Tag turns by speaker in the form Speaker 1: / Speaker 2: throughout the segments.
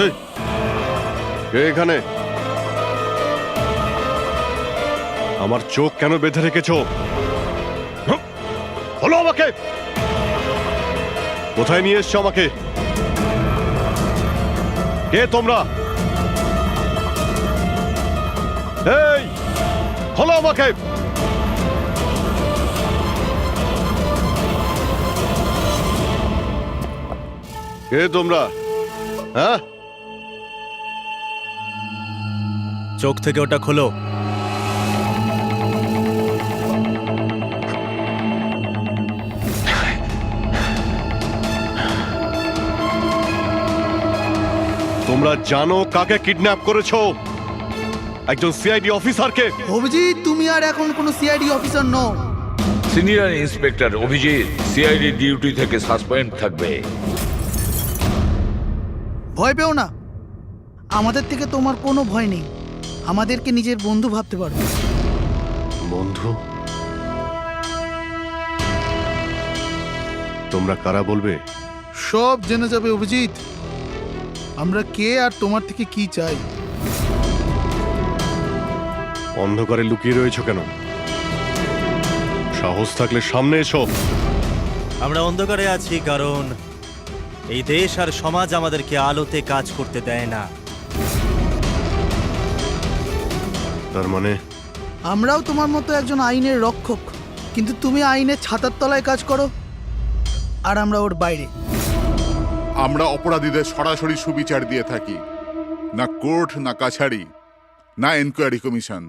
Speaker 1: এই কে এখানে? আমার চোখ কেন বেঁধে রেখেছো? বলো আমাকে, কোথায় নিয়ে এসছো আমাকে? কে তোমরা? এই খোলো আমাকে। কে তোমরা? হ্যাঁ,
Speaker 2: চোখ থেকে ওটা খোলো।
Speaker 1: তোমরা জানো কাকে কিডন্যাপ করেছো? একজন সিআইডি অফিসারকে।
Speaker 3: অভিজিৎ, তুমি আর এখন কোনো সিআইডি অফিসার নও।
Speaker 4: Senior inspector Abhijeet CID duty থেকে সাসপেন্ড থাকবে।
Speaker 3: ভয় পেও না, আমাদের থেকে তোমার কোনো ভয় নেই। আমাদেরকে নিজের বন্ধু ভাবতে পারো।
Speaker 1: বন্ধু? তোমরা কারা বলবে?
Speaker 3: সব জেনে যাবে অভিজিৎ, আমরা কে আর তোমার থেকে কি চাই।
Speaker 1: অন্ধকারে লুকিয়ে রয়েছো কেন? সাহস থাকলে সামনে এসো।
Speaker 2: আমরা অন্ধকারে আছি কারণ এই দেশ আর সমাজ আমাদেরকে আলোতে কাজ করতে দেয় না।
Speaker 1: তার মানে
Speaker 3: আমরাও তোমার মতো একজন আইনের রক্ষক, কিন্তু তুমি আইনের ছাতার তলায় কাজ করো আর আমরা ওর বাইরে।
Speaker 5: আমরা অপরাধীদের সরাসরি সুবিচার দিয়ে থাকি, না কোর্ট, না কাছারি, না এনকোয়ারি কমিশন,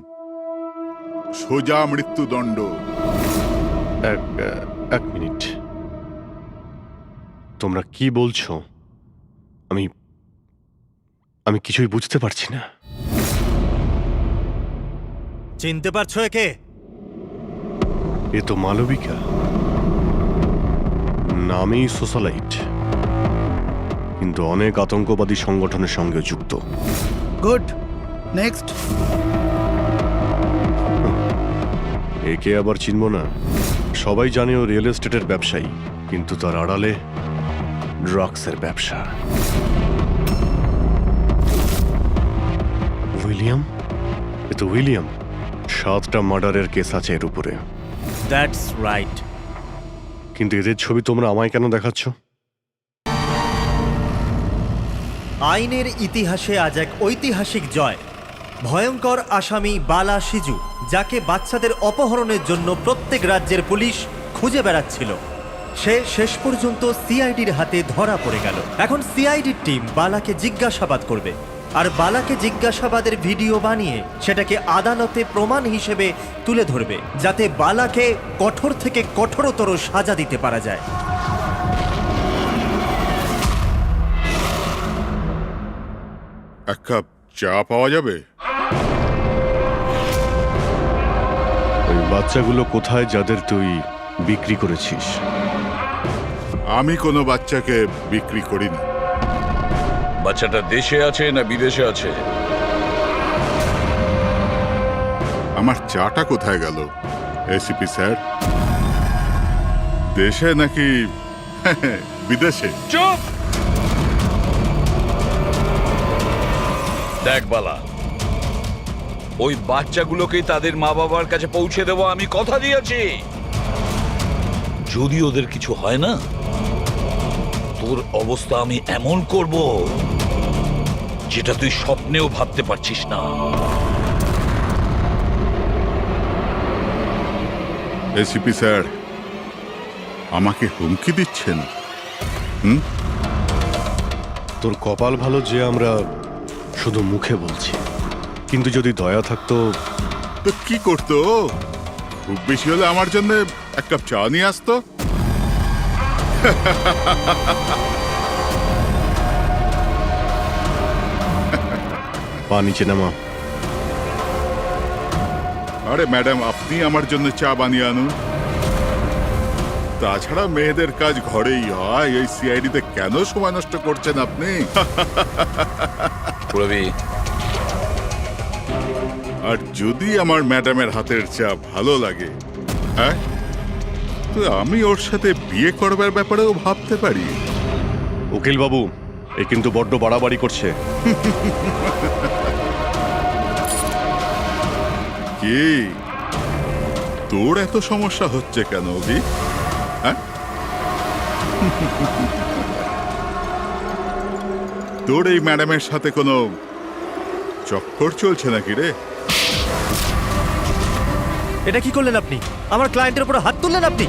Speaker 5: সোজা মৃত্যুদণ্ড।
Speaker 1: এক মিনিট, তোমরা কি বলছো? আমি আমি কিছুই বুঝতে পারছি না।
Speaker 2: চিনতে পারছো একে?
Speaker 1: এ তো মালবিকা, নামেই সোশ্যালাইট, কিন্তু অনেক আতঙ্কবাদী সংগঠনের সঙ্গে যুক্ত।
Speaker 3: Good, next.
Speaker 1: একে আবার চিনব না? সবাই জানে ও রিয়েল এস্টেটের ব্যবসায়ী, কিন্তু তার আড়ালে ড্রাগসের ব্যবসা। উইলিয়াম? এ তো উইলিয়াম। 7টা মার্ডারের কেস আছে এর উপরে।
Speaker 2: That's right.
Speaker 1: কিন্তু এদের ছবি তোমরা আমায় কেন দেখাচ্ছ?
Speaker 2: আইনের ইতিহাসে আজ এক ঐতিহাসিক জয়। ভয়ঙ্কর আসামি বালা সিজু, যাকে বাচ্চাদের অপহরণের জন্য প্রত্যেক রাজ্যের পুলিশ খুঁজে বেড়াচ্ছিল, সে শেষ পর্যন্ত সিআইডির হাতে ধরা পড়ে গেল। এখন সিআইডির টিম বালাকে জিজ্ঞাসাবাদ করবে, আর বালাকে জিজ্ঞাসাবাদের ভিডিও বানিয়ে সেটাকে আদালতে প্রমাণ হিসেবে তুলে ধরবে, যাতে বালাকে কঠোর থেকে কঠোরতর সাজা দিতে পারা যায়।
Speaker 5: এক কাপ চা পাওয়া যাবে?
Speaker 1: ওই বাচ্চাগুলো কোথায় যাদের তুই বিক্রি করেছিস?
Speaker 5: আমি কোনো বাচ্চাকে বিক্রি করিনি।
Speaker 4: বাচ্চাটা দেশে আছে না বিদেশে আছে?
Speaker 5: আমার চাটা কোথায় গেল এসিপি স্যার? দেশে নাকি বিদেশে?
Speaker 4: চুপ! দেখ বালা, ওই বাচ্চাগুলোকেই তাদের মা বাবার কাছে পৌঁছে দেবো, আমি কথা দিয়েছি। যদি ওদের কিছু হয় না, তোর অবস্থা আমি এমন করব যেটা তুই স্বপ্নেও ভাবতে পারছিস না।
Speaker 5: এসিপি স্যার আমাকে হুমকি দিচ্ছেন?
Speaker 1: তোর কপাল ভালো যে আমরা শুধু মুখে বলছি, কিন্তু যদি দয়া থাকতো
Speaker 5: তো কি করতো? খুব বেশি হলে আমার জন্য এক কাপ চা নিয়ে আসতো।
Speaker 1: পা নিচে নামা।
Speaker 5: আরে ম্যাডাম, আপনি আমার জন্য চা বানিয়ে আনুন। তাছাড়া মেয়েদের কাজ ঘরেই হয়, এই সিআইডিতে কেন সময় নষ্ট করছেন আপনি?
Speaker 4: রবি,
Speaker 5: আর যদি আমার ম্যাডামের হাতের চা ভালো লাগে, হ্যাঁ, তো আমি ওর সাথে বিয়ে করবার ব্যাপারেও ভাবতে পারি।
Speaker 1: উকিল বাবু, এ কিন্তু বড্ড বাড়াবাড়ি করছে।
Speaker 5: কি তোর এত সমস্যা হচ্ছে কেন অভি? হ্যাঁ, তোর এই ম্যাডামের সাথে কোনো চক্কর চলছে নাকি রে?
Speaker 2: এটা কি করলেন আপনি? আমার ক্লায়েন্টের উপর হাত তুললেন আপনি?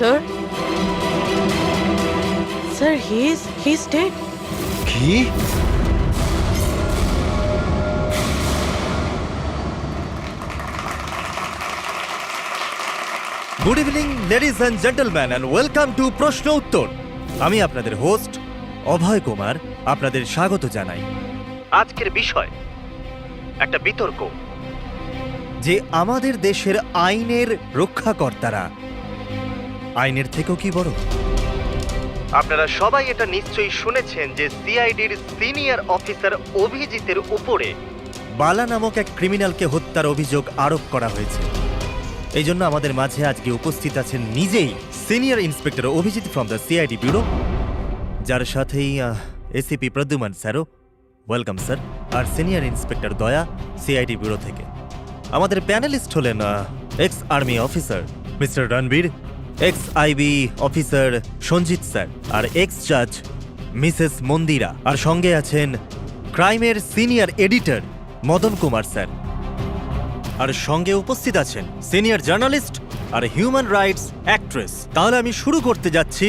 Speaker 6: Sir? Sir, he's dead.
Speaker 1: কি?
Speaker 2: Good evening ladies and gentleman and welcome to প্রশ্ন উত্তর। আমি আপনাদের হোস্ট অভয় কুমার আপনাদের স্বাগত জানাই। আজকের বিষয় একটা বিতর্ক যে আমাদের দেশের আইনের রক্ষাকর্তারা আইনের থেকেও কি বড়। আপনারা সবাই এটা নিশ্চয়ই শুনেছেন যে সিআইডির সিনিয়র অফিসার অভিজিতের উপরে বালা নামক এক ক্রিমিনালকে হত্যার অভিযোগ আরোপ করা হয়েছে। এই জন্য আমাদের মাঝে আজকে উপস্থিত আছেন নিজেই senior inspector Abhijeet from the CID bureau, যার সাথেই এসিপি প্রদ্যুমান স্যারও, ওয়েলকাম স্যার, আর senior inspector Daya CID bureau থেকে। আমাদের প্যানেলিস্ট হলেন ex army officer mister Ranvir, ex IB officer Sanjit sir, আর এক্স জাজ মিসেস মন্দিরা, আর সঙ্গে আছেন ক্রাইমের senior editor Madan Kumar sir, আর সঙ্গে উপস্থিত আছেন সিনিয়র জার্নালিস্ট আর হিউম্যান রাইটস অ্যাক্ট্রেস। তাহলে আমি শুরু করতে যাচ্ছি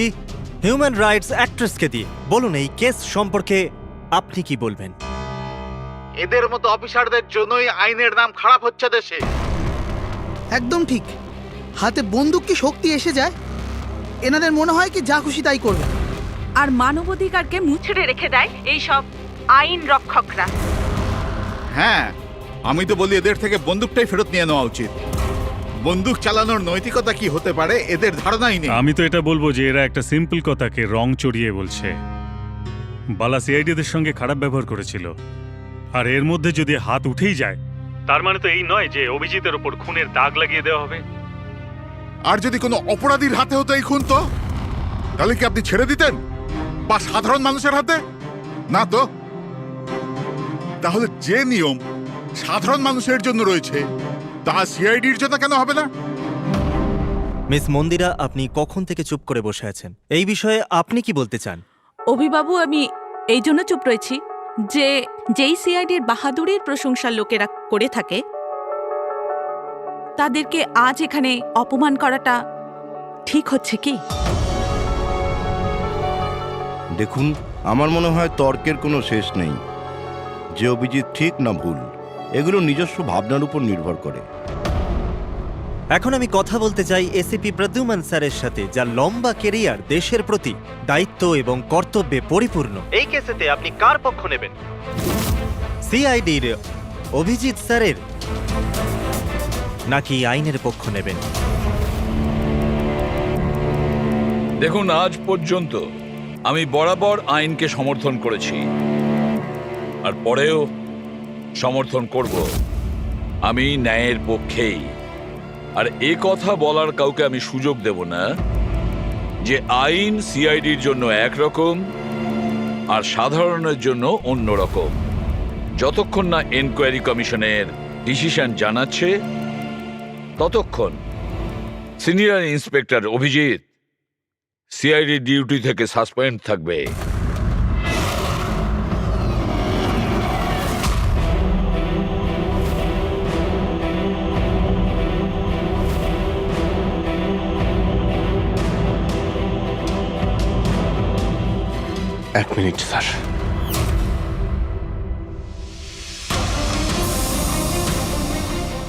Speaker 2: হিউম্যান রাইটস অ্যাক্ট্রেসকে দিয়ে। বলুন এই কেস সম্পর্কে আপনি কি বলবেন?
Speaker 7: এদের মতো অফিসারদের জন্যই আইনের নাম খারাপ হচ্ছে দেশে।
Speaker 3: একদম ঠিক। হাতে বন্দুক কি শক্তি এসে যায়? এনাদের মনে হয় কি যা খুশি তাই করবে।
Speaker 6: আর মানবাধিকারকে মুচড়ে রেখে দেয় এই সব আইন রক্ষকরা।
Speaker 5: হ্যাঁ, আমি তো বলি এদের থেকে বন্দুকটাই ফেরত নিয়ে নেওয়া উচিত। বন্দুক চালানোর নৈতিকতা কি হতে পারে এদের ধারণাই নেই।
Speaker 8: আমি তো এটা বলবো যে এরা একটা সিম্পল কথাকে রং চড়িয়ে বলছে। বালা সিআইডিদের সঙ্গে খারাপ ব্যবহার করেছিল, আর এর মধ্যে যদি হাত উঠেই যায় তার মানে তো এই নয় যে অভিজিতের ওপর খুনের দাগ লাগিয়ে দেওয়া হবে।
Speaker 5: আর যদি কোনো অপরাধীর হাতে হতো এই খুন, তো তাহলে কি আপনি ছেড়ে দিতেন? বা সাধারণ মানুষের হাতে? না তো। তাহলে যে নিয়ম সাধারণ মানুষের জন্য রয়েছে তা সিআইডির জন্য কেন হবে না?
Speaker 2: মিস মন্দিরা, আপনি কখন থেকে চুপ করে বসে আছেন? এই বিষয়ে আপনি কি বলতে চান?
Speaker 6: অভিবাবু, আমি এই জন্য চুপ রয়েছি যে যেই সিআইডির বাহাদুরির প্রশংসা লোকেরা করে থাকে তাদেরকে আজ এখানে অপমান করাটা ঠিক হচ্ছে কি?
Speaker 9: দেখুন, আমার মনে হয় তর্কের কোনো শেষ নেই। যে অভিজিৎ ঠিক না ভুল, এগুলো নিজস্ব ভাবনার উপর নির্ভর করে।
Speaker 2: এখন আমি কথা বলতে চাই এসিপি প্রদ্যুমান স্যারের সাথে, যার লম্বা কেরিয়ার দেশের প্রতি দায়িত্ব এবং কর্তব্যে পরিপূর্ণ। এই কেসেতে আপনি কার পক্ষ নেবেন? সিআইডির অভিজিৎ স্যারের নাকি আইনের পক্ষ নেবেন?
Speaker 4: দেখুন, আজ পর্যন্ত আমি বরাবর আইনকে সমর্থন করেছি, আর পরেও সমর্থন করব। আমি ন্যায়ের পক্ষেই। আর এ কথা বলার কাউকে আমি সুযোগ দেব না যে আইন সিআইডির জন্য একরকম আর সাধারণের জন্য অন্য রকম। যতক্ষণ না এনকোয়ারি কমিশনের ডিসিশন জানাচ্ছে ততক্ষণ senior inspector Abhijeet CID duty থেকে সাসপেন্ড থাকবে।
Speaker 1: এক মিনিট স্যার।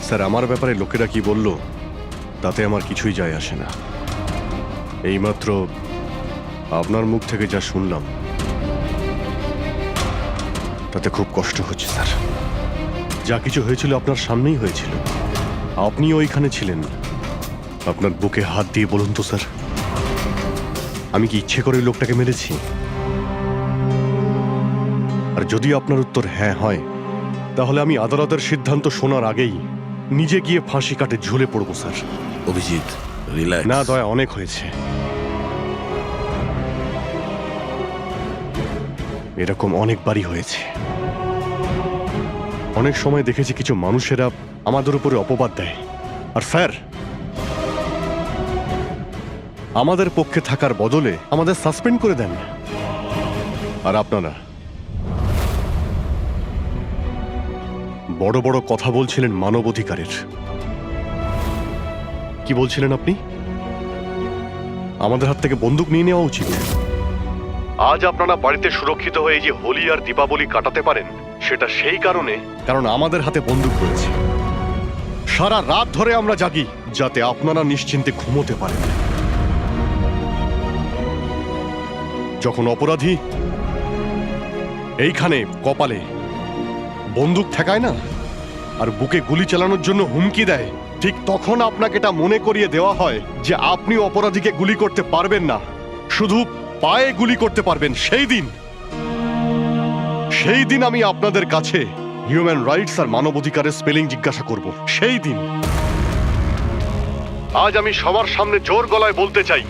Speaker 1: স্যার, আমার ব্যাপারে লোকেরা কি বলল তাতে আমার কিছুই যায় আসে না। এইমাত্র আপনার মুখ থেকে যা শুনলাম তাতে খুব কষ্ট হচ্ছে স্যার। যা কিছু হয়েছিল আপনার সামনেই হয়েছিল, আপনি ওইখানে ছিলেন। আপনার বুকে হাত দিয়ে বলুন তো স্যার, আমি কি ইচ্ছে করে ওই লোকটাকে মেরেছি? আর যদি আপনার উত্তর হ্যাঁ হয়, তাহলে আমি আদালতের সিদ্ধান্ত শোনার আগেই নিজে গিয়ে ফাঁসি কাটে ঝুলে পড়বো স্যার।
Speaker 10: অভিজিৎ, রিল্যাক্স।
Speaker 1: না দয়া, অনেক হয়েছে। এরকম অনেকবারই হয়েছে। অনেক সময় দেখেছি কিছু মানুষেরা আমাদের উপরে অপবাদ দেয়, আর স্যার আমাদের পক্ষে থাকার বদলে আমাদের সাসপেন্ড করে দেন। আর আপনারা বড় বড় কথা বলছিলেন মানবাধিকারের। কি বলছিলেন আপনি? আমাদের হাত থেকে বন্দুক নিয়ে নেওয়া উচিত। আজ আপনারা বাড়িতে সুরক্ষিত হয়ে যে হোলি আর দীপাবলি কাটাতে পারেন, সেটা সেই কারণে কারণ আমাদের হাতে বন্দুক রয়েছে। সারা রাত ধরে আমরা জাগি যাতে আপনারা নিশ্চিন্তে ঘুমোতে পারেন। যখন অপরাধী এইখানে কপালে বন্দুক ঠেকায় না আর বুকে গুলি চালানোর জন্য হুমকি দেয়, ঠিক তখন আপনাকে এটা মনে করিয়ে দেওয়া হয় যে আপনি অপরাধীকে গুলি করতে পারবেন না, শুধু পায়ে গুলি করতে পারবেন। সেই দিন আমি আপনাদের কাছে হিউম্যান রাইটস আর মানবাধিকারের স্পেলিং জিজ্ঞাসা করব। সেই দিন। আজ আমি সবার সামনে জোর গলায় বলতে চাই,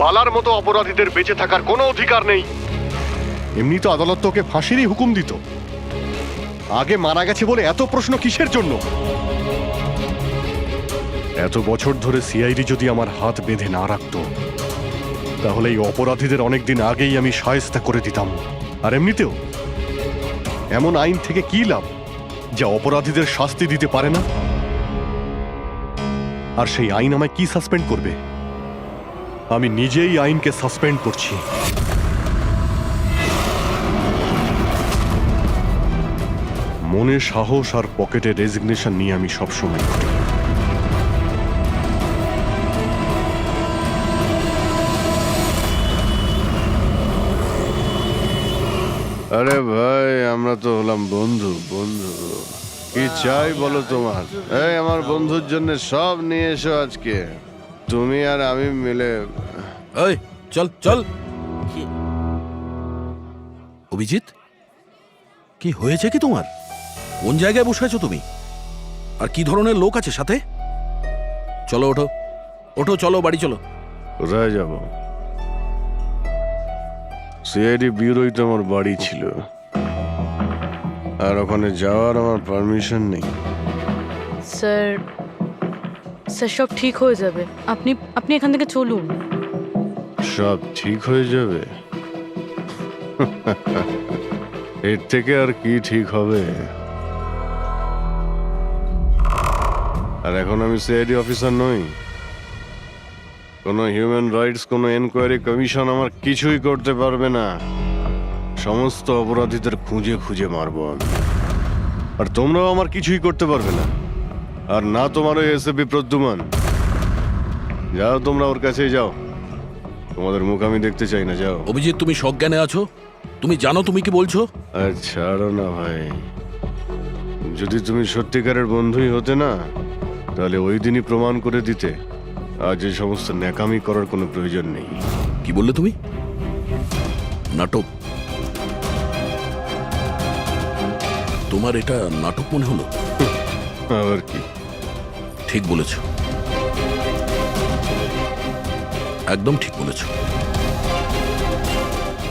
Speaker 1: বালার মতো অপরাধীদের বেঁচে থাকার কোনো অধিকার নেই। এমনি তো আদালত তোকে ফাঁসিরই হুকুম দিত। আগে মারা গেছে বলে এত প্রশ্ন কিসের জন্য? এত বছর ধরে সিআইডি যদি আমার হাত বেঁধে না রাখতো, তাহলে এই অপরাধীদের অনেকদিন আগেই আমি শায়েস্তা করে দিতাম। আর এমনিতেও এমন আইন থেকে কি লাভ যা অপরাধীদের শাস্তি দিতে পারে না? আর সেই আইন আমায় কি সাসপেন্ড করবে? আমি নিজেই আইনকে সাসপেন্ড করছি। মনে সাহস আর পকেটে রেজিগনেশন নিয়ে আমি সবসময় ঘুরি।
Speaker 11: আরে ভাই, আমরা তো হলাম বন্ধু। কি চাই বলো তোমার? এই আমার বন্ধুর জন্য সব নিয়ে এসো আজকে, তুমি আর আমি মিলে।
Speaker 10: এই চল চল। অভিজিৎ, কি হয়েছে কি তোমার? কোন জায়গায় বসে আছো তুমি? আর কি ধরনের লোক আছে সাথে? চলো ওঠো ওঠো, চলো বাড়ি চলো।
Speaker 11: কোথায় যাব? সিআইডি ব্যুরোই তো আমার বাড়ি ছিল, আর ওখানে যাওয়ার আমার পারমিশন নেই।
Speaker 12: স্যার, সব ঠিক হয়ে যাবে। আপনি এখান থেকে চলুন।
Speaker 11: সব ঠিক হয়ে যাবে? এর থেকে আর কি ঠিক হবে? আর এখন আমি সিআইডি অফিসার নই। কোনো হিউম্যান রাইটস, কোনো এনকোয়ারি কমিশন আমার কিছুই করতে পারবে না। সমস্ত অপরাধীদের খুঁজে খুঁজে মারবো আমি, আর তোমরাও আমার কিছুই করতে পারবে না। আর না তোমার ওই এসএপি প্রদ্যুমান। যাও তোমরা ওর কাছেই যাও, তোমাদের মুখ আমি দেখতে চাই না। যাও।
Speaker 10: অভিজিৎ, তুমি সজ্ঞানে আছো? তুমি জানো তুমি কি বলছো?
Speaker 11: ছাড়ো না ভাই, যদি তুমি সত্যিকারের বন্ধুই হতে না, তাহলে ওই দিনই প্রমাণ করে দিতে আজ এই সমস্ত ন্যাকামি করার কোনো প্রয়োজন নেই।
Speaker 10: কি বললে তুমি? নাটক? তোমার এটা নাটক মনে হলো?
Speaker 11: আবার কি?
Speaker 10: ঠিক বলেছ, একদম ঠিক বলেছ।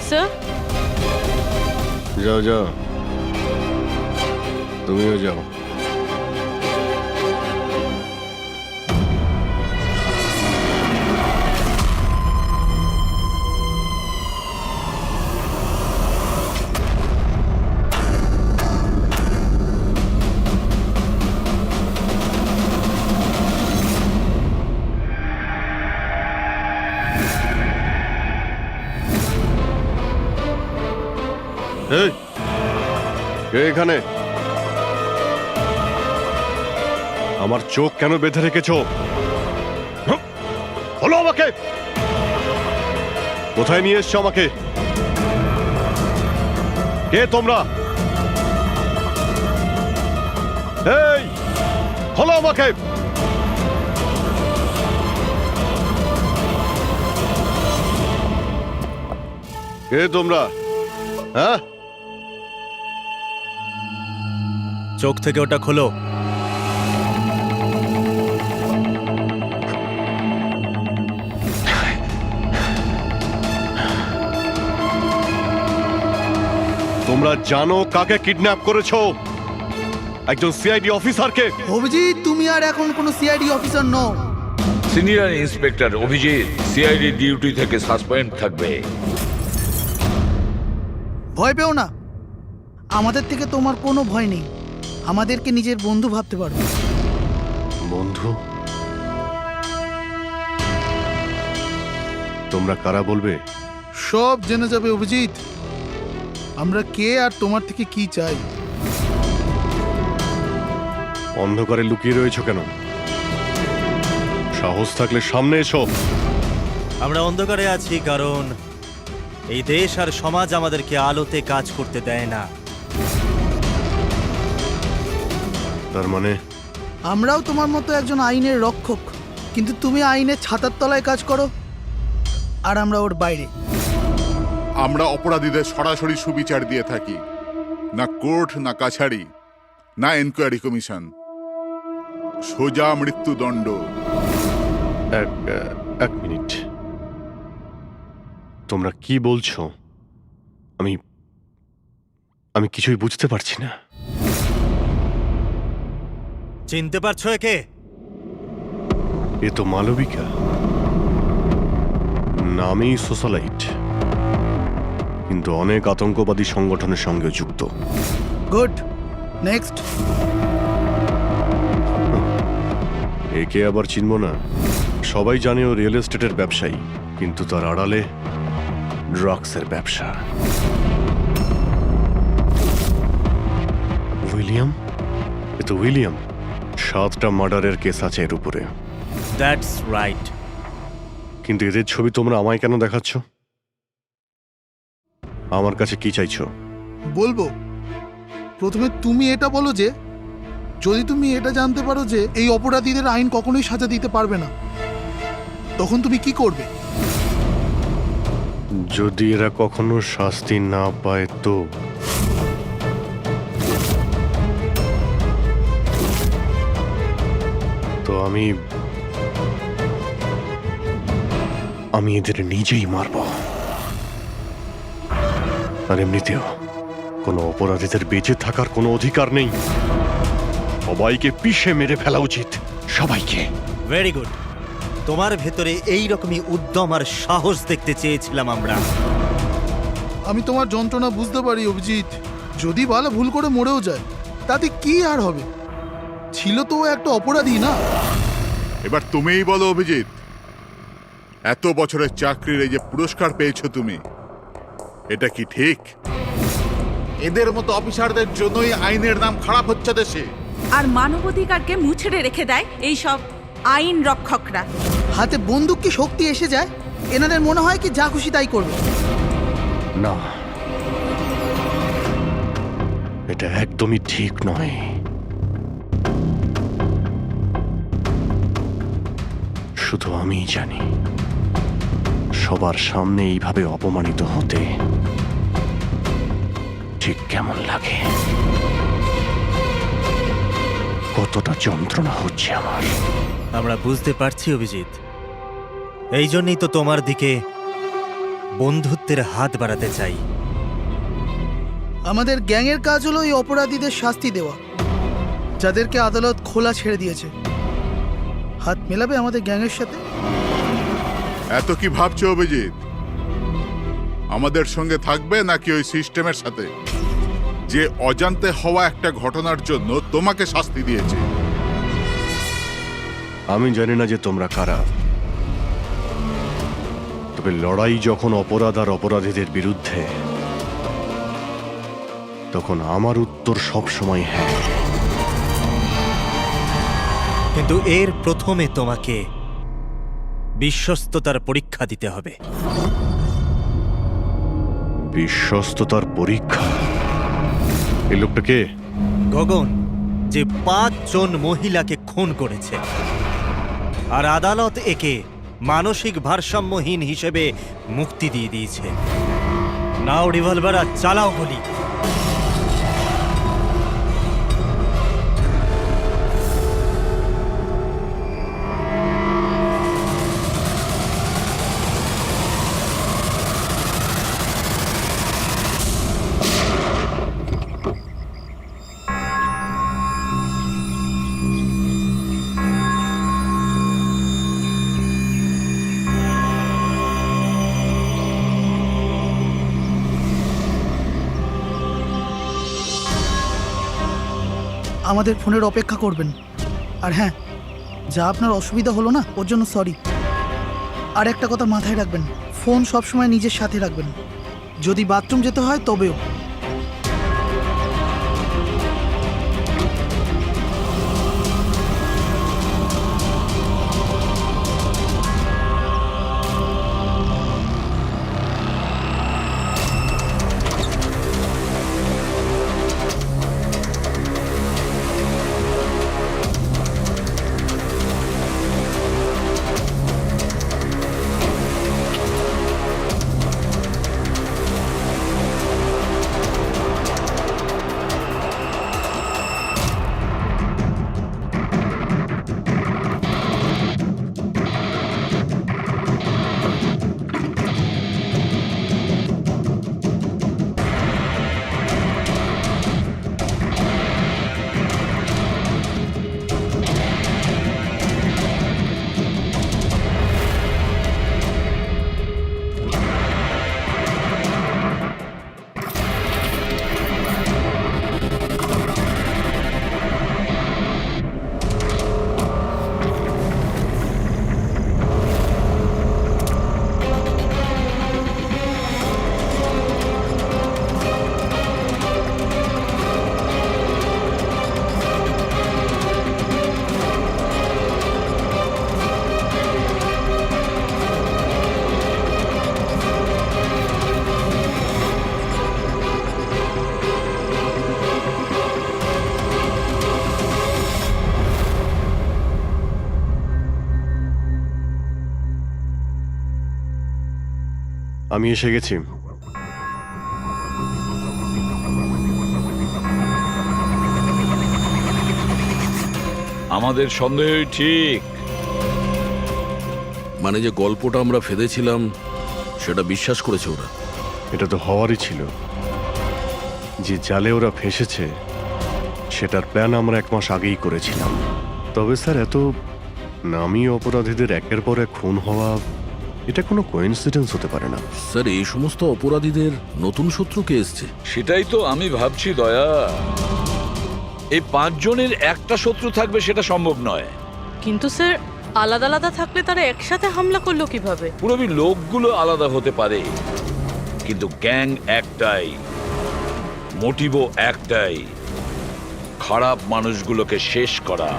Speaker 12: স্যার,
Speaker 11: যাও যাও, তুমিও যাও।
Speaker 1: এই, কে এখানে? আমার চোখ কেন বেঁধে রেখেছো? বলো আমাকে, কোথায় নিয়ে এসছো আমাকে? কে তোমরা? এই, খোলো আমাকে।
Speaker 11: কে তোমরা? হ্যাঁ,
Speaker 2: চোখ থেকে ওটা খোলো।
Speaker 11: তোমরা জানো কাকে কিডন্যাপ করেছো? একজন সিআইডি অফিসারকে।
Speaker 3: অভিজিৎ, তুমি আর এখন কোনো সিআইডি অফিসার নও।
Speaker 4: Senior inspector Abhijeet CID duty থেকে সাসপেন্ড থাকবে।
Speaker 3: ভয় পেও না, আমাদের থেকে তোমার কোনো ভয় নেই। আমাদেরকে নিজের বন্ধু ভাবতে পারো।
Speaker 11: বন্ধু? তোমরা কারা বলবে?
Speaker 3: সব জেনে যাবে অভিজিৎ, আমরা কে আর তোমার থেকে কি চাই।
Speaker 11: অন্ধকারে লুকিয়ে রয়েছো কেন? সাহস থাকলে সামনে এসো।
Speaker 2: আমরা অন্ধকারে আছি কারণ এই দেশ আর সমাজ আমাদেরকে আলোতে কাজ করতে দেয় না।
Speaker 11: তার মানে
Speaker 3: আমরাও তোমার মতো একজন আইনের রক্ষক, কিন্তু তুমি আইনের ছাতার তলায় কাজ করো আর আমরা ওর বাইরে।
Speaker 5: আমরা অপরাধীদের সরাসরি সুবিচার দিয়ে থাকি, না কোর্ট, না কাছারি, না এনকোয়ারি কমিশন, সোজা মৃত্যুদণ্ড।
Speaker 11: এক মিনিট, তোমরা কি বলছো? আমি কিছুই বুঝতে পারছি না।
Speaker 2: চিনতে পারছো একে?
Speaker 11: এ তো মালবিকা, নামেই সোশ্যালাইট, কিন্তু অনেক আতঙ্কবাদী সংগঠনের সঙ্গে যুক্ত।
Speaker 3: Good, next.
Speaker 11: একে আবার চিনব না? সবাই জানে ও রিয়েল এস্টেটের ব্যবসায়ী, কিন্তু তার আড়ালে ড্রাগসের ব্যবসা। উইলিয়াম? এ তো উইলিয়াম। 7টা মার্ডারের কেস আছে এর উপরে।
Speaker 2: That's right.
Speaker 11: কিন্তু এদের ছবি তোমরা আমায় কেন দেখাচ্ছ? আমার কাছে কি চাইছো?
Speaker 3: বলবো, প্রথমে তুমি এটা বলো যে যদি তুমি এটা জানতে পারো যে এই অপরাধীদের আইন কখনোই সাজা দিতে পারবে না, তখন তুমি কি করবে?
Speaker 11: যদি এরা কখনো শাস্তি না পায় তো আমি এদের নিজেই মারব। আর এমনিতেও কোনো অপরাধীদের বেঁচে থাকার কোনো অধিকার নেই। সবাইকে পিষে মেরে ফেলা উচিত, সবাইকে।
Speaker 2: Very good. তোমার ভেতরে এই রকমই উদ্যম আর সাহস দেখতে চেয়েছিলাম আমরা।
Speaker 3: আমি তোমার যন্ত্রণা বুঝতে পারি অভিজিৎ। যদি বালা ভুল করে মরেও যায় তাতে কি আর হবে? ছিল তো ও একটা অপরাধী, না?
Speaker 5: এবার তুমিই বলো অভিজিৎ, এত বছরের চাকরির এই যে পুরস্কার পেয়েছো তুমি, এটা কি ঠিক?
Speaker 7: এদের মতো অফিসারদের জন্যই আইনের নাম খারাপ হচ্ছে দেশে।
Speaker 6: আর মানবাধিকারকে মুছড়ে রেখে দেয় এই সব আইন রক্ষকরা।
Speaker 3: হাতে বন্দুক কি শক্তি এসে যায়? এনাদের মনে হয় কি যা খুশি তাই করবে।
Speaker 11: না, এটা একদমই ঠিক নয়। শুধু আমিই জানি সবার সামনে এইভাবে অপমানিত হতে ঠিক কেমন লাগে, কতটা যন্ত্রণা হচ্ছে আমার।
Speaker 2: আমরা বুঝতে পারছি অভিজিৎ, এই জন্যই তো তোমার দিকে বন্ধুত্বের হাত বাড়াতে চাই।
Speaker 3: আমাদের গ্যাংয়ের কাজ হলো এই অপরাধীদের শাস্তি দেওয়া, যাদেরকে আদালত খোলা ছেড়ে দিয়েছে। হাত মেলাবে আমাদের গ্যাংয়ের সাথে?
Speaker 5: এত কি ভাবছো অভিজিৎ? আমাদের সঙ্গে থাকবে নাকি ওই সিস্টেমের সাথে, যে অজান্তে হওয়া একটা ঘটনার জন্য তোমাকে শাস্তি দিয়েছে?
Speaker 11: আমি জানি না যে তোমরা কারা, তবে লড়াই যখন অপরাধ আর অপরাধীদের বিরুদ্ধে, তখন আমার উত্তর সব সময় হ্যাঁ।
Speaker 2: কিন্তু এর প্রথমে তোমাকে বিশ্বস্ততার পরীক্ষা দিতে হবে।
Speaker 11: বিশ্বস্ততার পরীক্ষা? এই লোকটা কে?
Speaker 2: গগন, যে 5 জন মহিলাকে খুন করেছে, আর আদালত একে মানসিক ভারসাম্যহীন হিসেবে মুক্তি দিয়ে দিয়েছে। নাও রিভলভার আর চালাও গুলি।
Speaker 3: আমাদের ফোনের অপেক্ষা করবেন। আর হ্যাঁ, যা আপনার অসুবিধা হলো না ওর জন্য সরি। আর একটা কথা মাথায় রাখবেন, ফোন সবসময় নিজের সাথে রাখবেন, যদি বাথরুম যেতে হয় তবেও।
Speaker 11: আমি এসে গেছি।
Speaker 4: আমাদের সন্দেহই ঠিক।
Speaker 10: মানে যে গল্পটা আমরা ফেঁদেছিলাম সেটা বিশ্বাস করেছে ওরা।
Speaker 11: এটা তো হওয়ারই ছিল। যে জালে ওরা ফেসেছে সেটার প্ল্যান আমরা 1 মাস আগেই করেছিলাম। তবে স্যার, এত নামী অপরাধীদের একের পর এক খুন হওয়া, এটা কোনো কোইন্সিডেন্স হতে পারে না।
Speaker 10: স্যার, এই সমস্ত অপরাধীদের নতুন শত্রু কে এসছে?
Speaker 4: সেটাই তো আমি ভাবছি দয়া। এই 5 জনের একটা শত্রু থাকবে সেটা সম্ভব নয়।
Speaker 12: কিন্তু স্যার, আলাদা আলাদা থাকলে তারা একসাথে হামলা করলো কিভাবে?
Speaker 4: পুরোপুরি লোকগুলো আলাদা হতে পারে, কিন্তু গ্যাং একটাই, মোটিভও একটাই, খারাপ মানুষগুলোকে শেষ করা।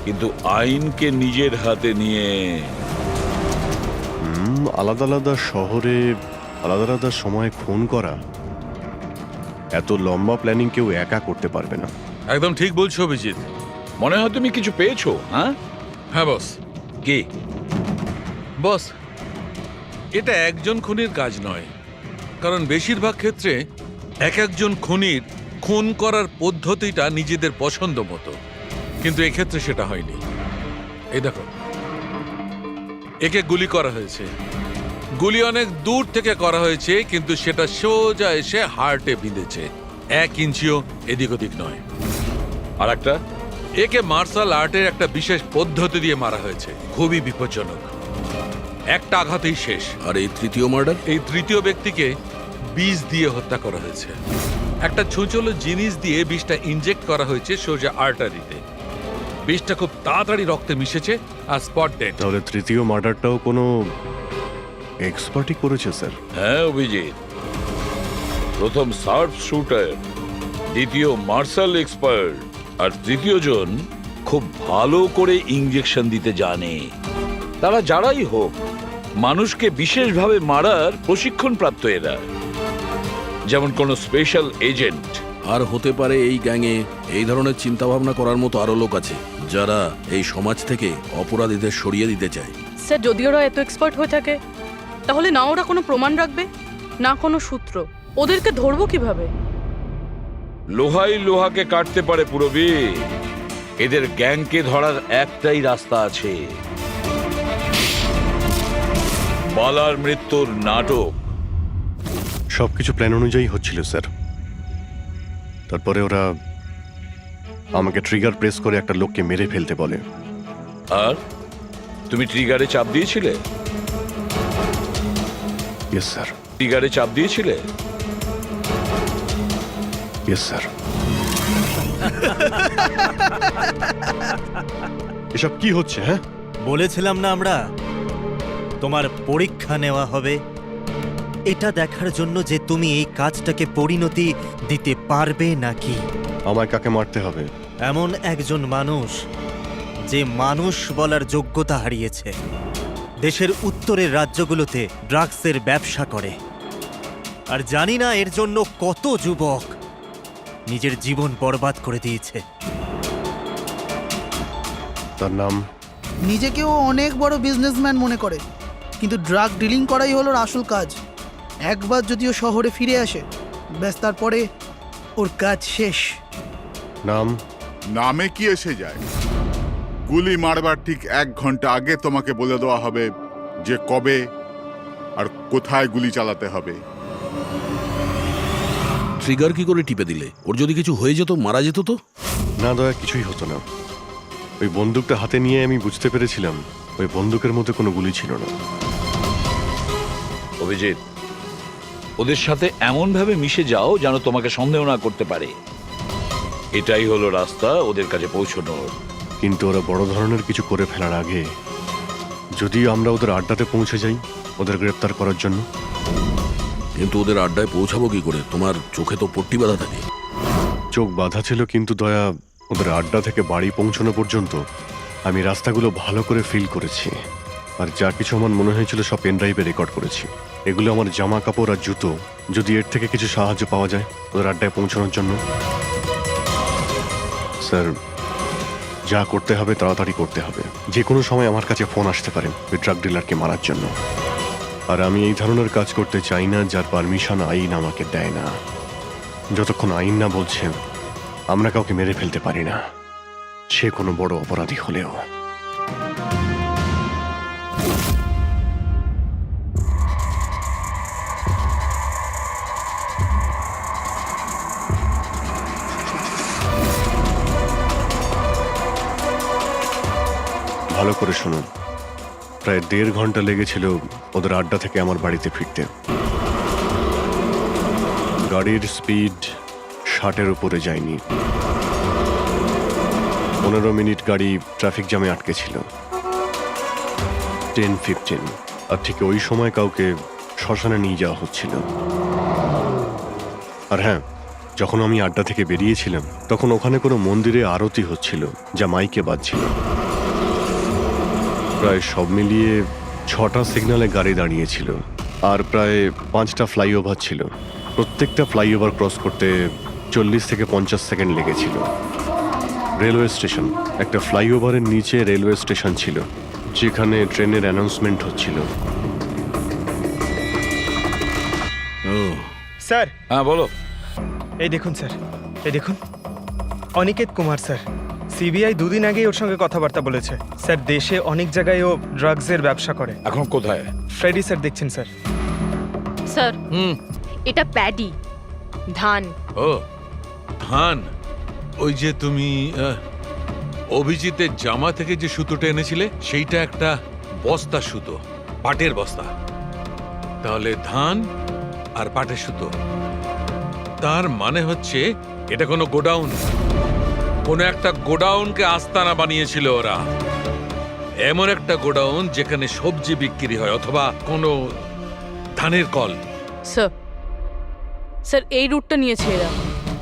Speaker 4: কিন্তু আইনকে নিজের হাতে নিয়ে
Speaker 11: আলাদা আলাদা শহরে আলাদা আলাদা সময় খুন করা, এত লম্বা প্ল্যানিং কেউ একা করতে পারবে না।
Speaker 10: একদম ঠিক বলছো অভিজিৎ।
Speaker 4: মনে হয় তুমি কিছু পেয়েছো। হ্যাঁ
Speaker 10: হ্যাঁ বস।
Speaker 4: কি
Speaker 10: বস, এটা একজন খুনির কাজ নয়, কারণ বেশিরভাগ ক্ষেত্রে একজন খুনির খুন করার পদ্ধতিটা নিজেদের পছন্দ মতো, কিন্তু এক্ষেত্রে সেটা হয়নি। এই দেখো, একে গুলি করা হয়েছে, গুলি অনেক দূর থেকে করা হয়েছে, কিন্তু সেটা সোজা এসে হার্টে বিঁধেছে, 1 ইঞ্চিও এদিক ওদিক নয়।
Speaker 4: আর একটা,
Speaker 10: একে মার্শাল আর্টের একটা বিশেষ পদ্ধতি দিয়ে মারা হয়েছে, খুবই বিপজ্জনক, একটা আঘাতেই শেষ। আর এই তৃতীয় মার্ডার, এই তৃতীয় ব্যক্তিকে বিষ দিয়ে হত্যা করা হয়েছে। একটা ছুঁচলো জিনিস দিয়ে বিষটা ইনজেক্ট করা হয়েছে সোজা আর্টারিতে। বিষটা খুব তাড়াতাড়ি রক্তে মিশেছে আর স্পট ডেড।
Speaker 11: তাহলে তৃতীয় মার্ডারটাও কোনো এক্সপার্টই করেছে স্যার?
Speaker 4: হ্যাঁ অভিজিৎ, প্রথম শার্প শুটার, দ্বিতীয় মার্শাল এক্সপার্ট, আর তৃতীয় জন খুব ভালো করে ইঞ্জেকশন দিতে জানে। তারা যারাই হোক, মানুষকে বিশেষভাবে মারার প্রশিক্ষণ প্রাপ্ত এরা, যেমন কোন স্পেশাল এজেন্ট।
Speaker 10: আর হতে পারে এই গ্যাংয়ে এই ধরনের চিন্তা ভাবনা করার মতো আরো লোক আছে, যারা এই সমাজ থেকে অপরাধীদের সরিয়ে দিতে চায়।
Speaker 12: স্যার, যদি ওরা এত এক্সপার্ট হয়ে থাকে, তাহলে না ওরা কোনো প্রমাণ রাখবে? না কোনো সূত্র। ওদেরকে ধরবো কিভাবে?
Speaker 4: লোহাই লোহাকে কাটতে পারে পুরবী। এদের গ্যাংকে ধরার একটাই রাস্তা আছে, বালার মৃত্যুর নাটক।
Speaker 1: সবকিছু প্ল্যান অনুযায়ী হচ্ছিল স্যার। তারপরে ওরা আমাকে ট্রিগার প্রেস করে একটা লোককে মেরে ফেলতে বলে।
Speaker 4: আর তুমি ট্রিগারে চাপ দিয়েছিলে?
Speaker 1: Yes sir.
Speaker 4: ট্রিগারে চাপ দিয়েছিলে?
Speaker 1: Yes sir. এসব কি হচ্ছে? হ্যাঁ,
Speaker 2: বলেছিলাম না আমরা তোমার পরীক্ষা নেওয়া হবে, এটা দেখার জন্য যে তুমি এই কাজটাকে পরিণতি দিতে পারবে নাকি।
Speaker 1: আমায় কাকে মারতে হবে?
Speaker 2: এমন একজন মানুষ যে মানুষ বলার যোগ্যতা হারিয়েছে, দেশের উত্তরের রাজ্যগুলোতে ড্রাগসের ব্যবসা করে, আর জানি না এর জন্য কত যুবক নিজের জীবন বরবাদ করে দিয়েছে।
Speaker 1: তার নাম?
Speaker 3: নিজেকেও অনেক বড় বিজনেসম্যান মনে করে, কিন্তু ড্রাগ ডিলিং করাই হলো ওর আসল কাজ। একবার যদিও শহরে ফিরে আসে, ব্যাস তারপরে ওর কাজ শেষ।
Speaker 1: নাম?
Speaker 5: নামে কি এসে যায়? গুলি মারবার ঠিক 1 ঘন্টা আগে তোমাকে বলে দেওয়া হবে যে কবে আর কোথায় গুলি চালাতে হবে।
Speaker 13: ট্রিগার কি করে টিপে দিলে? ওর যদি কিছু হয়ে যেত, মারা যেত তো?
Speaker 1: না দয়া, কিছুই হতো না। ওই বন্দুকটা হাতে নিয়ে আমি বুঝতে পেরেছিলাম ওই বন্দুকের মধ্যে কোনো গুলি ছিল না।
Speaker 4: অভিজিৎ, ওদের সাথে এমন ভাবে মিশে যাও যেন তোমাকে সন্দেহ না করতে পারে। এটাই হলো রাস্তা ওদের কাছে পৌঁছানোর।
Speaker 1: কিন্তু ওরা বড় ধরনের কিছু করে ফেলার আগে যদি আমরা ওদের আড্ডাতে পৌঁছে যাই ওদের গ্রেপ্তার করার জন্য।
Speaker 13: কিন্তু ওদের আড্ডায় পৌঁছাবো কি করে? তোমার চোখে তো পট্টি বাঁধা থাকে।
Speaker 1: চোখ বাঁধা ছিল, কিন্তু দয়া, ওদের আড্ডা থেকে বাড়ি পৌঁছানো পর্যন্ত আমি রাস্তাগুলো ভালো করে ফিল করেছি। আর যা কিছু আমার মনে হয়েছিল সব পেনড্রাইভে রেকর্ড করেছি। এগুলো আমার জামা কাপড় আর জুতো। যদি এর থেকে কিছু সাহায্য পাওয়া যায় ওদের আড্ডায় পৌঁছানোর জন্য। স্যার, যা করতে হবে তাড়াতাড়ি করতে হবে। যে কোনো সময় আমার কাছে ফোন আসতে পারে ওই ড্রাগ ডিলারকে মারার জন্য। আর আমি এই ধরনের কাজ করতে চাই না যার পারমিশন আইন আমাকে দেয় না। যতক্ষণ আইন না বলছে আমরা কাউকে মেরে ফেলতে পারি না, সে কোনো বড় অপরাধী হলেও। ভালো করে শুনুন, প্রায় 1.5 ঘন্টা লেগেছিল ওদের আড্ডা থেকে আমার বাড়িতে ফিরতে। গাড়ির স্পিড 60-এর উপরে যায়নি। 15 মিনিট গাড়ি ট্রাফিক জ্যামে আটকে ছিল। 10-15, আর ঠিক ওই সময় কাউকে শ্মশানে নিয়ে যাওয়া হচ্ছিল। আর হ্যাঁ, যখন আমি আড্ডা থেকে বেরিয়েছিলাম তখন ওখানে কোনো মন্দিরে আরতি হচ্ছিল যা মাইকে বাজছিল। প্রায় সব মিলিয়ে 6টা সিগন্যালে গাড়ি দাঁড়িয়েছিল, আর প্রায় 5টা ফ্লাইওভার ছিল। প্রত্যেকটা ফ্লাইওভার ক্রস করতে 40 থেকে 50 সেকেন্ড লেগেছিল। রেলওয়ে স্টেশন, একটা ফ্লাইওভারের নিচে রেলওয়ে স্টেশন ছিল যেখানে ট্রেনের অ্যানাউন্সমেন্ট হচ্ছিল।
Speaker 14: স্যার।
Speaker 4: হ্যাঁ বলো।
Speaker 14: এই দেখুন স্যার, এই দেখুন, অনিকেত কুমার স্যার। সিবিআই 2 দিন আগেই ওর সঙ্গে কথাবার্তা বলেছে। স্যার, দেশে অনেক জায়গায় ও ড্রাগসের ব্যবসা করে।
Speaker 4: এখন কোথায়?
Speaker 14: ফ্রেডি স্যার দেখছেন স্যার।
Speaker 12: স্যার, এটা প্যাডি, ধান।
Speaker 10: ও ধান। ওই যে তুমি অভিজিতের জামা থেকে যে সুতোটা এনেছিলে সেইটা একটা বস্তা সুতো, পাটের বস্তা। তাহলে ধান আর পাটের সুতো, তার মানে হচ্ছে এটা কোনো গোডাউন, কোনো একটা গোডাউনকে আস্তানা বানিয়েছিল ওরা। এমন একটা গোডাউন যেখানে সবজি বিক্রি হয় অথবা কোনো ধানের কল।
Speaker 12: স্যার, স্যার এই রুটটা নিয়েছে এরা।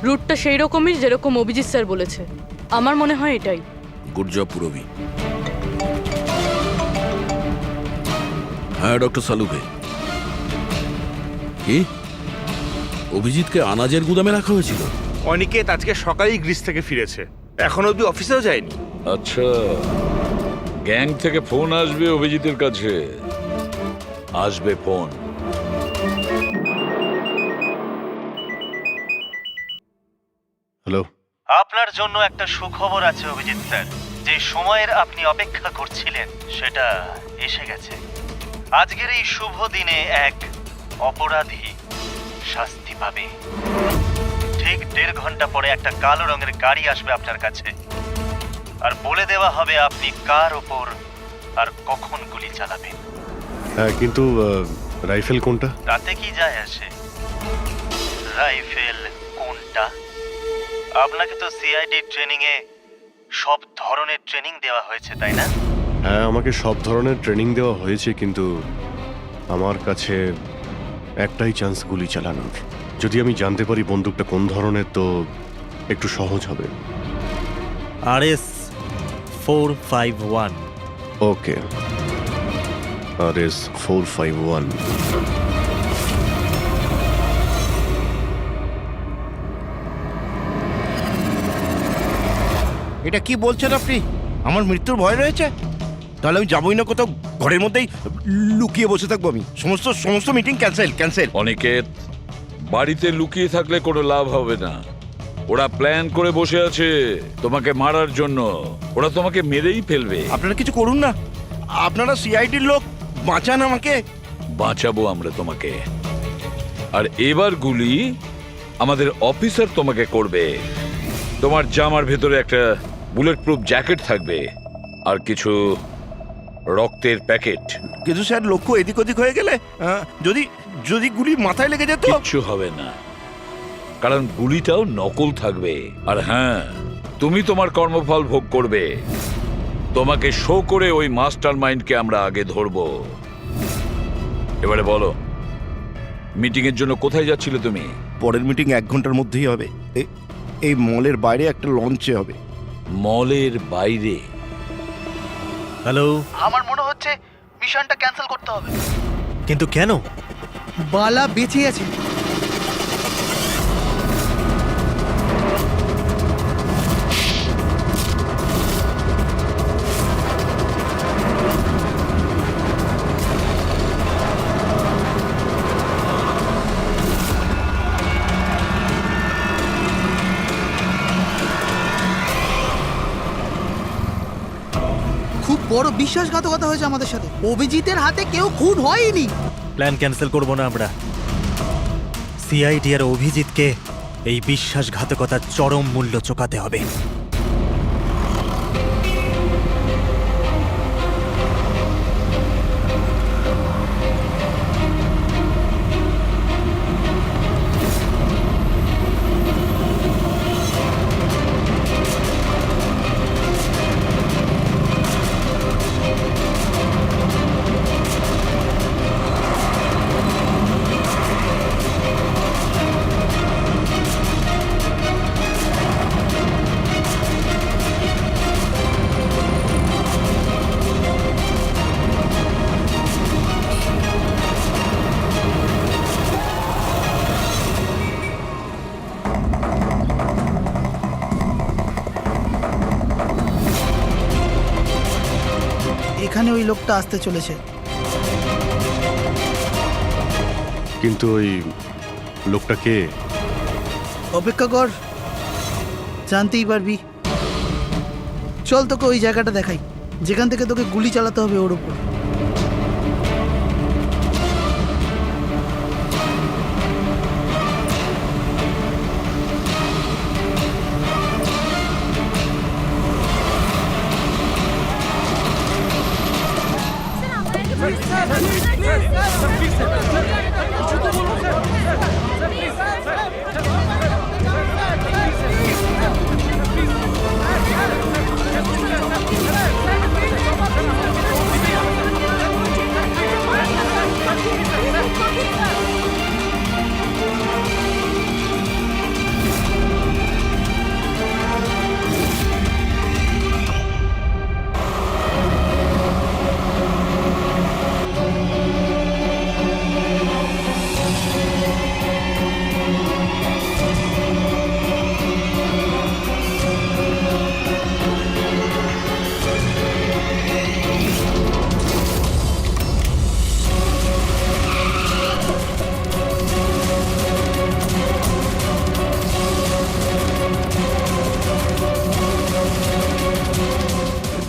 Speaker 12: রুটটা সেই রকমই যেরকম অভিজিৎ স্যার বলেছে। আমার মনে হয় এটাই।
Speaker 13: Good job Purabi. হ্যাঁ ডক্টর সালুকে। কি অভিজিৎকে আনাজের গুদামে রাখা হয়েছিল?
Speaker 7: অনিকেত আজকে সকালেই গ্রিস থেকে ফিরেছে, এখন অব্দি অফিসেও যায়নি।
Speaker 4: আচ্ছা, গ্যাং থেকে ফোন আসবে অভিজিতের কাছে। আসবে ফোন।
Speaker 11: হ্যালো।
Speaker 2: আপনার জন্য একটা সুখবর আছে অভিজিৎ স্যার। যে সময়ের আপনি অপেক্ষা করছিলেন সেটা এসে গেছে। আজকের এই শুভ দিনে এক অপরাধী শাস্তি পাবে। ঠিক 1.5 ঘন্টা পরে একটা কালো রঙের গাড়ি আসবে আপনার কাছে, আর বলে দেওয়া হবে আপনি কার ওপর আর কখন গুলি চালাবেন।
Speaker 11: হ্যাঁ, কিন্তু রাইফেল কোনটা?
Speaker 2: তাতে কি যায় আসে রাইফেল কোনটা? আপনাকে তো সিআইডি ট্রেনিং এ সব ধরনের ট্রেনিং দেওয়া হয়েছে, তাই না?
Speaker 11: হ্যাঁ, আমাকে সব ধরনের ট্রেনিং দেওয়া হয়েছে, কিন্তু আমার কাছে একটাই চান্স গুলি চালানোর। যদি আমি জানতে পারি বন্দুকটা কোন ধরনের, তো একটু সহজ হবে।
Speaker 2: RS 451।
Speaker 11: ওকে, RS 451।
Speaker 9: এটা কি বলছেন আপনি? আমার মৃত্যুর ভয় রয়েছে? তাহলে আমি যাবোই না কোথাও, ঘরের মধ্যেই লুকিয়ে বসে থাকবো। আমি সমস্ত মিটিং ক্যান্সেল।
Speaker 4: অনিকেত, বাড়িতে লুকিয়ে থাকলে কোনো লাভ হবে না। ওরা প্ল্যান করে বসে আছে তোমাকে মারার জন্য। ওরা তোমাকে মেরেই ফেলবে।
Speaker 9: আপনারা কিছু করুন না, আপনারা সিআইডির লোক, বাঁচান আমাকে।
Speaker 4: বাঁচাবো আমরা তোমাকে। আর এবার গুলি আমাদের অফিসার তোমাকে করবে। তোমার জামার ভেতরে একটা বুলেট প্রুফ জ্যাকেট থাকবে আর কিছু রক্তের প্যাকেট।
Speaker 9: কিন্তু স্যার, লক্ষ্য এদিক ওদিক হয়ে গেলে যদি গুলি মাথায় লেগে যেত?
Speaker 4: কিচ্ছু হবে না, কারণ গুলিটাও নকল থাকবে। আর হ্যাঁ, তুমি তোমার কর্মফল ভোগ করবে। তোমাকে শো করে ওই মাস্টার মাইন্ডকে আমরা আগে ধরবো। এবারে বলো, মিটিং এর জন্য কোথায় যাচ্ছিলে তুমি?
Speaker 9: পরের মিটিং 1 ঘন্টার মধ্যেই হবে। এই মলের বাইরে একটা লঞ্চে হবে।
Speaker 4: মলের বাইরে?
Speaker 2: হ্যালো।
Speaker 3: আমার মনে হচ্ছে মিশনটা ক্যান্সেল করতে হবে।
Speaker 2: কিন্তু কেন?
Speaker 3: বালা বেঁচে আছে। খুব বড় বিশ্বাসঘাতকতা হয়েছে আমাদের সাথে। অভিজিতের হাতে কেউ খুন হয়নি।
Speaker 2: প্ল্যান ক্যান্সেল করব না আমরা। সিআইডি আর অভিজিৎকে এই বিশ্বাসঘাতকতার চরম মূল্য চোকাতে হবে।
Speaker 3: এখানে ওই লোকটা আসতে চলেছে।
Speaker 11: কিন্তু ওই লোকটা কে?
Speaker 3: অপেক্ষা কর, জানতেই পারবি। চল তোকে ওই জায়গাটা দেখাই, যেখান থেকে তোকে গুলি চালাতে হবে ওর উপর।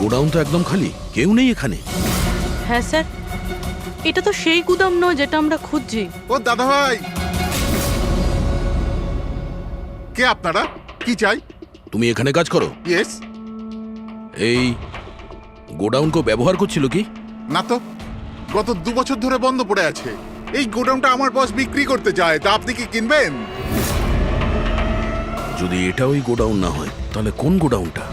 Speaker 13: গোডাউন তো একদম খালি, কেউ নেই এখানে।
Speaker 12: হ্যাঁ স্যার, এটা তো সেই গুদাম নয় যেটা আমরা খুঁজছি।
Speaker 5: ও দাদা ভাই, কে আপনারা? কি চাই?
Speaker 13: তুমি এখানে কাজ করো?
Speaker 5: ইয়েস।
Speaker 13: এই গোডাউনকে ব্যবহার করছিল কি?
Speaker 5: না তো, গত 2 বছর ধরে বন্ধ পড়ে আছে। এই গোডাউনটা আমার বস বিক্রি করতে চায়, তা আপনি কি কিনবেন?
Speaker 13: যদি এটা ওই গোডাউন না হয় তাহলে কোন গোডাউনটা?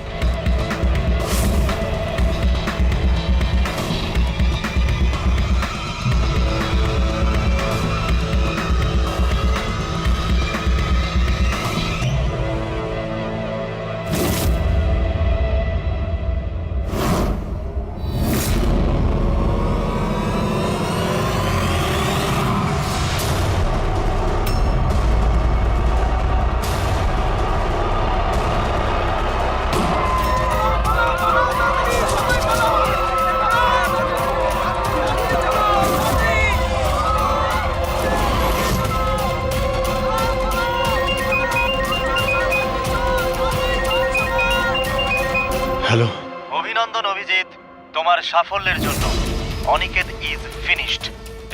Speaker 11: হ্যালো।
Speaker 2: অভিনন্দন অভিজিৎ, তোমার সাফল্যের জন্য। Aniket is finished.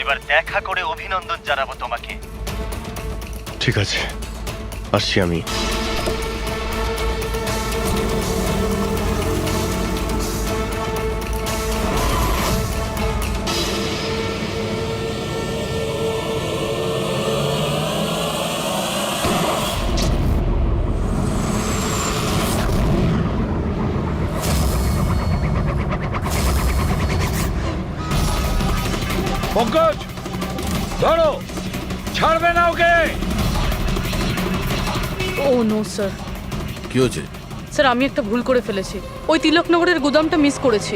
Speaker 2: এবার দেখা করে অভিনন্দন জানাবো তোমাকে।
Speaker 11: ঠিক আছে, আসছি আমি।
Speaker 4: পঙ্কজ, ধরো, ছাড়বে না ওকে।
Speaker 12: ও নো স্যার।
Speaker 13: কি হয়েছে?
Speaker 12: স্যার, আমি একটা ভুল করে ফেলেছি। ওই তিলকনগরের গুদামটা মিস করেছি।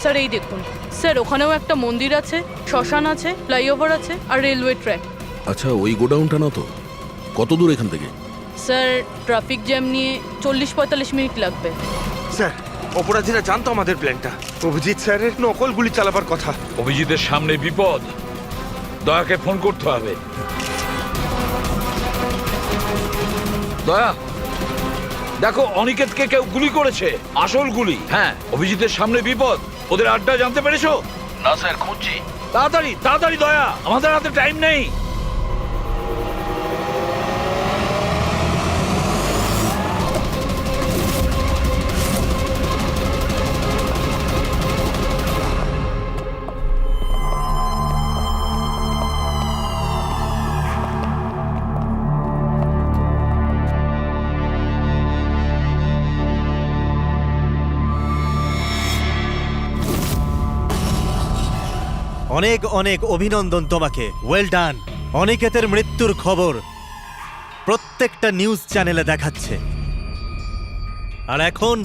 Speaker 12: স্যার এই দেখুন স্যার, ওখানেও একটা মন্দির আছে, শ্মশান আছে, ফ্লাইওভার আছে আর রেলওয়ে ট্র্যাক।
Speaker 13: আচ্ছা, ওই গোডাউনটা না তো? কত দূর এখান থেকে?
Speaker 12: স্যার, ট্রাফিক জ্যাম নিয়ে 40-45 মিনিট লাগবে।
Speaker 14: স্যার, অপরাধীরা জানতো আমাদের প্ল্যানটা। অভিজিৎ স্যারের নকল গুলি চালাবার কথা।
Speaker 4: অভিজিতের সামনে বিপদ, দয়াকে ফোন করতে হবে। দয়া, দেখো অনিকেতকে কেউ গুলি করেছে, আসল গুলি। হ্যাঁ, অভিজিতের সামনে বিপদ। ওদের আড্ডা জানতে পেরেছো?
Speaker 13: না স্যার, খুঁজছি।
Speaker 4: তাড়াতাড়ি তাড়াতাড়ি দয়া, আমাদের হাতে টাইম নেই।
Speaker 2: অনেক অনেক অভিনন্দন তোমাকে। Well done. অনিকেতের মৃত্যুর খবর প্রত্যেকটা নিউজ চ্যানেলে দেখাচ্ছে, আর এখন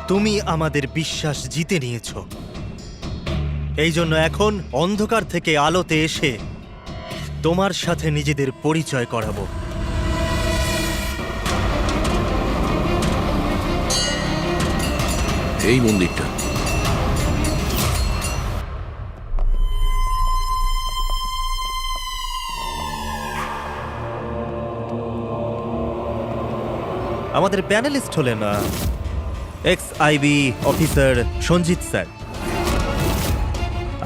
Speaker 2: তুমি আমাদের বিশ্বাস জিতে নিয়েছো। এই জন্য এখন অন্ধকার থেকে আলোতে এসে তোমার সাথে নিজেদের পরিচয় করাবো।
Speaker 13: এই মন্দিরটা।
Speaker 2: আমাদের প্যানেলিস্ট হলেন ex IB officer Sanjit sir,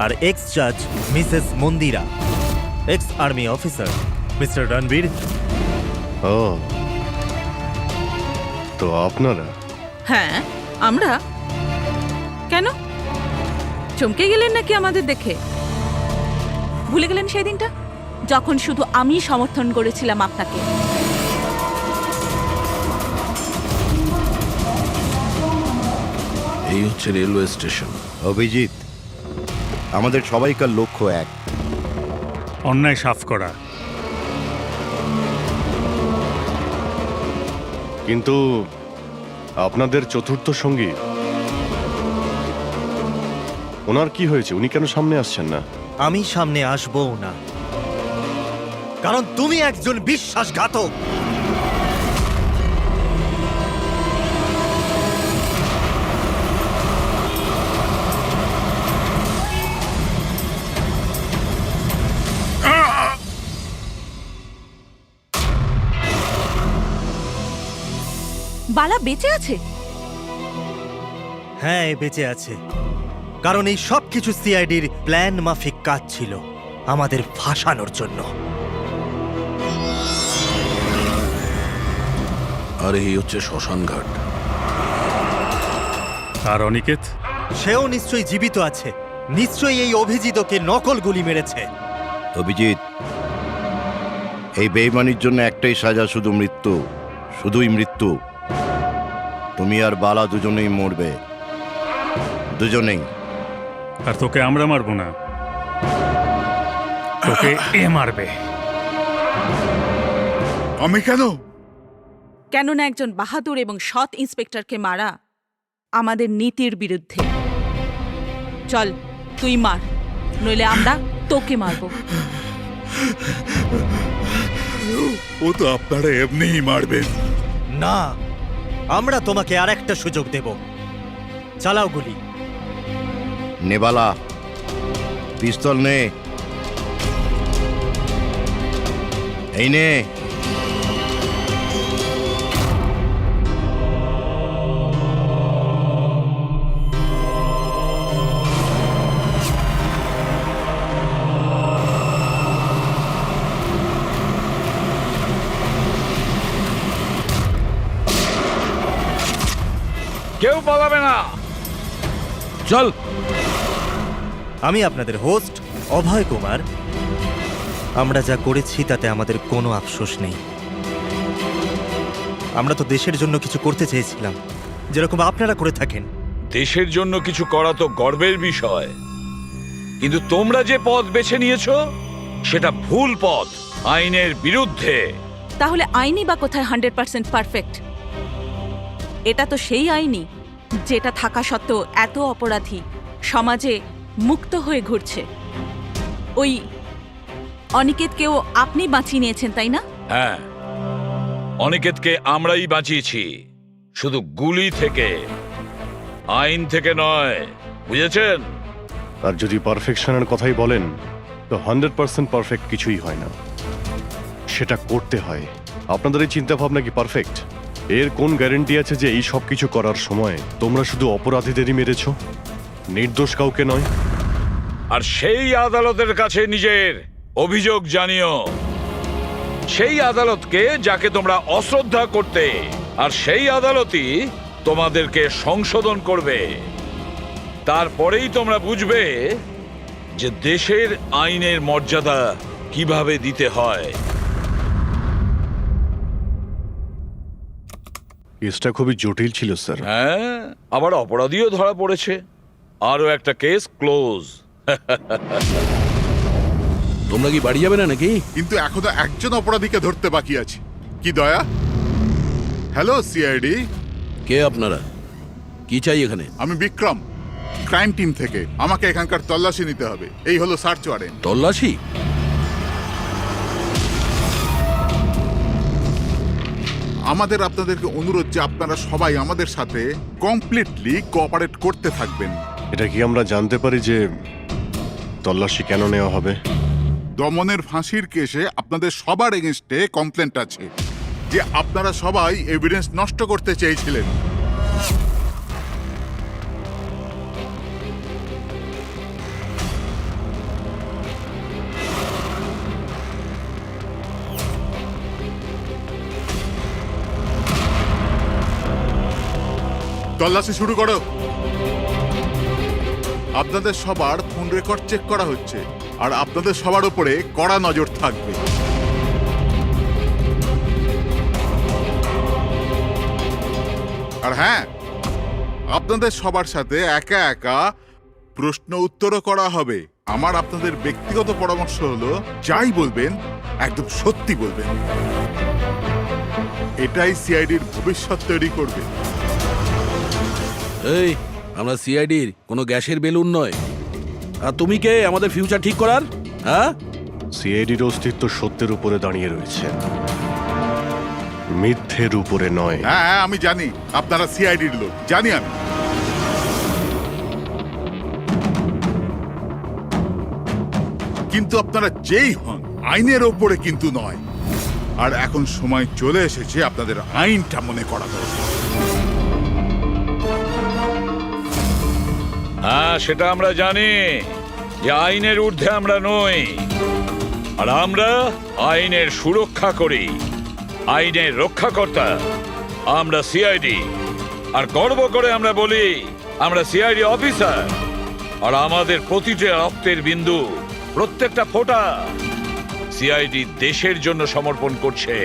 Speaker 2: আর এক্স জাজ Mrs Mandira, ex army officer mister Ranvir.
Speaker 11: ও, তো আপনারা?
Speaker 6: হ্যাঁ, আমরা। কেন চমকে গেলেন নাকি আমাদের দেখে? ভুলে গেলেন সেই দিনটা যখন শুধু আমি সমর্থন করেছিলাম আপনাকে?
Speaker 13: এই হচ্ছে রেলওয়ে স্টেশন।
Speaker 9: অভিজিৎ, আমাদের সবাইকার লক্ষ্য এক,
Speaker 8: অন্যায় সাফ করা।
Speaker 11: কিন্তু আপনাদের চতুর্থ সঙ্গী, ওনার কি হয়েছে? উনি কেন সামনে আসছেন না?
Speaker 2: আমি সামনে আসবো না, কারণ তুমি একজন বিশ্বাসঘাতক।
Speaker 6: বালা বেঁচে আছে?
Speaker 2: হ্যাঁ, এ বেঁচে আছে, কারণ এই সব কিছু সিআইডির প্ল্যান মাফিক কাজ ছিল আমাদের ফাঁসানোর জন্য।
Speaker 13: আর এই হচ্ছে শ্মশান ঘাট।
Speaker 8: আর অনিকেত?
Speaker 2: সেও নিশ্চয়ই জীবিত আছে, নিশ্চয়ই এই অভিজিতকে নকল গুলি মেরেছে।
Speaker 9: অভিজিৎ, এই বেইমানির জন্য একটাই সাজা, শুধু মৃত্যু, শুধুই মৃত্যু। তুমি আর বালা দুজনেই মরবে, দুজনেই।
Speaker 8: আর তোকে আমরা মারবো না, তোকে এ মারবে।
Speaker 5: আমি কেন?
Speaker 6: কেননা একজন বাহাদুর এবং সৎ ইন্সপেক্টরকে মারা আমাদের নীতির বিরুদ্ধে। চল, তুই মার, নইলে আমরা তোকে মারবো।
Speaker 5: ও তো আপনারা এমনিই মারবেন।
Speaker 2: না, আমরা তোমাকে আর একটা সুযোগ দেব। চালাও গুলি।
Speaker 9: নেবালা, পিস্তল নে। এই নে।
Speaker 4: কেউ পালাবে না, চল।
Speaker 2: আমি আপনাদের হোস্ট অভয় কুমার। আমরা যা করেছি তাতে আমাদের কোনো আফসোস নেই। আমরা তো দেশের জন্য কিছু করতে চেয়েছিলাম, যেরকম আপনারা করে থাকেন।
Speaker 4: দেশের জন্য কিছু করা তো গর্বের বিষয়, কিন্তু তোমরা যে পথ বেছে নিয়েছো সেটা ভুল পথ, আইনের বিরুদ্ধে।
Speaker 6: তাহলে আইনই বা কোথায় 100% পারফেক্ট? এটা তো সেই আইনই যেটা থাকা সত্ত্বেও এত অপরাধী সমাজে মুক্ত হয়ে ঘুরছে। ওই অনিকেতকেও আপনি বাঁচিয়ে নিয়েছেন, তাই না?
Speaker 4: হ্যাঁ, অনিকেতকে আমরাই বাঁচিয়েছি, শুধু গুলি থেকে, আইন থেকে নয়, বুঝেছেন?
Speaker 11: আর যদি পারফেকশনের কথাই বলেন তো 100% পারফেক্ট কিছুই হয় না, সেটা করতে হয়। আপনাদের এই চিন্তা ভাবনা কি পারফেক্ট? এর কোন গ্যারান্টি আছে যে এই সব কিছু করার সময় তোমরা শুধু অপরাধীদেরই মেরেছো, নির্দোষ কাউকে নয়?
Speaker 4: আর সেই আদালতের কাছে নিজের অভিযোগ জানিও, সেই আদালতকে যাকে তোমরা অশ্রদ্ধা করতে, আর সেই আদালতই তোমাদেরকে সংশোধন করবে। তারপরেই তোমরা বুঝবে যে দেশের আইনের মর্যাদা কিভাবে দিতে হয়।
Speaker 11: কেসটা খুবই জটিল ছিল স্যার।
Speaker 4: হ্যাঁ, আবার অপরাধীও ধরা পড়েছে, আরো একটা কেস ক্লোজ।
Speaker 13: তোমরা কি বাড়ি যাবে না নাকি?
Speaker 5: কিন্তু এখনো একজন অপরাধীকে ধরতে বাকি আছে। কি দয়া? Hello CID.
Speaker 13: কে আপনারা? কি চাই এখানে?
Speaker 5: আমি বিক্রম, ক্রাইম টিম থেকে। আমাকে এখানকার তল্লাশি নিতে হবে। এই হলো সার্চ ওয়ারেন্ট।
Speaker 13: তল্লাশি?
Speaker 5: আমাদের আপনাদেরকে অনুরোধ যে আপনারা সবাই আমাদের সাথে কমপ্লিটলি কোঅপারেট করতে থাকবেন।
Speaker 11: এটা কি আমরা জানতে পারি যে তল্লাশি কেন নেওয়া হবে?
Speaker 5: দমনের ফাঁসির কেসে আপনাদের সবার এগেনস্টে কমপ্লেন্ট আছে যে আপনারা সবাই এভিডেন্স নষ্ট করতে চেয়েছিলেন। তল্লাশি শুরু করো। আপনাদের সবার ফোন রেকর্ড চেক করা হচ্ছে, আর আপনাদের সবার উপরে কড়া নজর থাকবে। আর হ্যাঁ, আপনাদের সবার সাথে একা একা প্রশ্ন উত্তরও করা হবে। আমার আপনাদের ব্যক্তিগত পরামর্শ হলো, যাই বলবেন একদম সত্যি বলবেন। এটাই সিআইডির ভবিষ্যৎ তৈরি করবে।
Speaker 13: এই, আমরা সিআইডির কোনো গ্যাসের বেলুন নয়। আর তুমি কে আমাদের ফিউচার ঠিক করার? হ্যাঁ,
Speaker 11: সিআইডির অস্তিত্ব সত্যের উপরে দাঁড়িয়ে রয়েছে, মিথ্যের উপরে নয়।
Speaker 5: হ্যাঁ, আমি জানি আপনারা সিআইডির লোক, জানি আমি। কিন্তু আপনারা যেই হন, আইনের ওপরে কিন্তু নয়। আর এখন সময় চলে এসেছে আপনাদের আইনটা মনে করা দরকার।
Speaker 4: হ্যাঁ, সেটা আমরা জানি যে আইনের ঊর্ধ্বে আমরা নই, আর আমরা আইনের সুরক্ষা করি, আইনের রক্ষাকর্তা। আমরা সিআইডি, আর গর্ব করে আমরা বলি আমরা সিআইডি অফিসার। আর আমাদের প্রতিটা রক্তের বিন্দু, প্রত্যেকটা ফোঁটা সিআইডি দেশের জন্য সমর্পণ করছে।